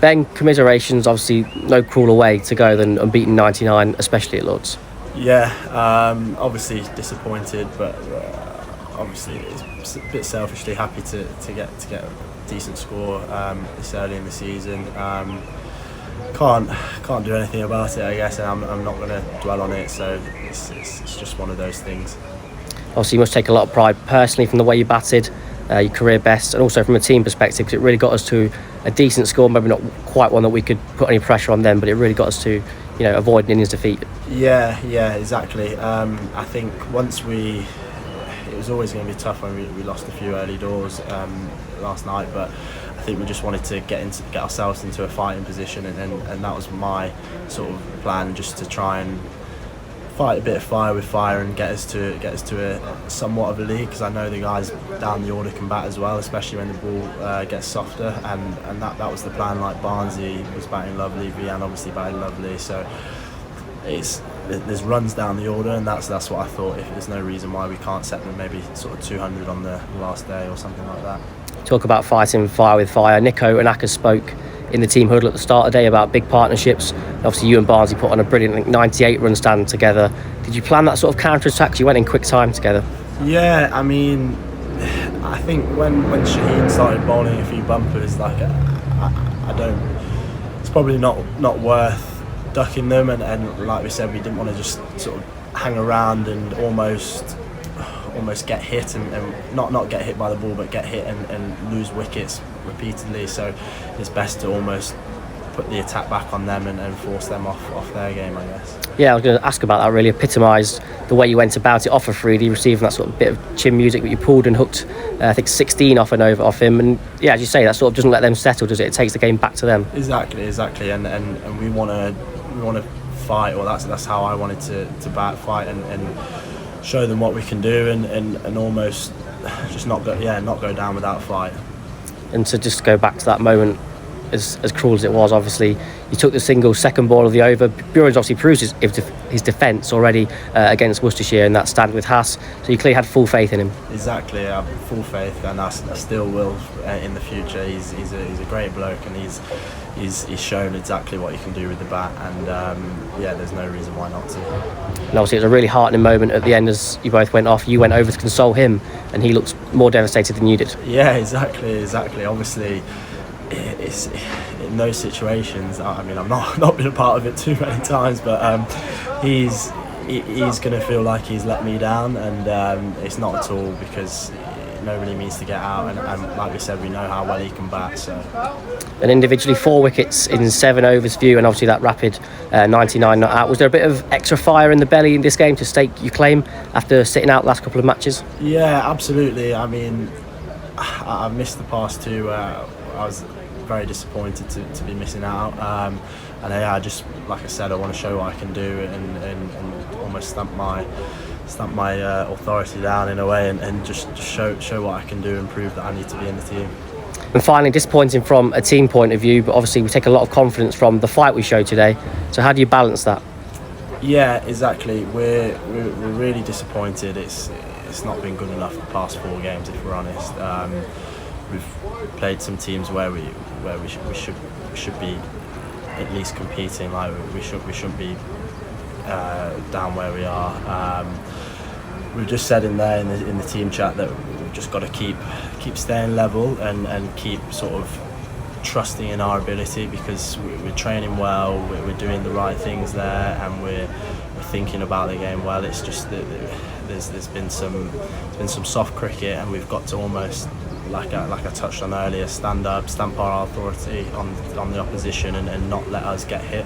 Ben, commiserations, obviously no crueler way to go than unbeaten 99, especially at Lords. Yeah, obviously disappointed, but obviously it's a bit selfishly happy to get a decent score this early in the season. Can't do anything about it, I guess, and I'm not going to dwell on it. So it's just one of those things. Obviously, you must take a lot of pride personally from the way you batted, your career best, and also from a team perspective, because it really got us to a decent score. Maybe not quite one that we could put any pressure on them, but it really got us to, avoid an innings defeat. Yeah, exactly. I think it was always going to be tough when we lost a few early doors last night, but I think we just wanted to get ourselves into a fighting position, and that was my sort of plan, just to try and fight a bit of fire with fire and get us to a somewhat of a lead, because I know the guys down the order can bat as well, especially when the ball gets softer, and that was the plan. Like Barnsley was batting lovely, Vian obviously batting lovely, so there's runs down the order, and that's what I thought. If there's no reason why we can't set them maybe sort of 200 on the last day or something like that. Talk about fighting fire with fire. Nico and Aka spoke in the team huddle at the start of the day about big partnerships. Obviously, you and Barnsley put on a brilliant 98 run stand together. Did you plan that sort of counter attack? You went in quick time together. Yeah, I mean, I think when Shaheen started bowling a few bumpers, like I don't. It's probably not worth ducking them, and like we said, we didn't want to just sort of hang around and almost get hit and not get hit by the ball, but get hit and lose wickets repeatedly. So it's best to almost put the attack back on them and force them off their game, I guess. Yeah, I was going to ask about that. Really epitomised the way you went about it off of Freedy, receiving that sort of bit of chin music that you pulled and hooked, I think 16 off and over off him. And yeah, as you say, that sort of doesn't let them settle, does it? It takes the game back to them. Exactly. And we want to fight, or that's how I wanted to fight and show them what we can do, and almost just not go down without a fight. And to just go back to that moment, as cruel as it was, obviously you took the single second ball of the over. Buren's obviously proved his defence already against Worcestershire in that stand with Haas, so you clearly had full faith in him. Exactly, I have full faith, and I still will in the future. He's a great bloke, and he's shown exactly what he can do with the bat, and there's no reason why not to. And obviously it was a really heartening moment at the end as you both went off. You went over to console him, and he looked more devastated than you did. Yeah, exactly. Obviously, it's in those situations. I mean, I've not been a part of it too many times, but he's going to feel like he's let me down, and it's not at all, because nobody needs to get out, and like we said, we know how well he can bat. So. And individually 4 wickets in 7 overs for you, and obviously that rapid 99 not out. Was there a bit of extra fire in the belly in this game to stake your claim after sitting out the last couple of matches? Yeah, absolutely. I mean, I missed the past 2. I was very disappointed to be missing out, and I just, like I said, I want to show what I can do and almost stamp my authority down in a way, and just show what I can do and prove that I need to be in the team. And finally, disappointing from a team point of view, but obviously we take a lot of confidence from the fight we showed today. So how do you balance that? Yeah, exactly. We're really disappointed. It's not been good enough the past 4 games, if we're honest. We've played some teams where we should be at least competing. Like we shouldn't be down where we are. We've just said in the team chat that we've just got to keep staying level and keep sort of trusting in our ability, because we're training well, we're doing the right things there, and we're thinking about the game well. It's just that there's been some soft cricket, and we've got to almost, like I touched on earlier, stand up, stamp our authority on the opposition, and not let us get hit.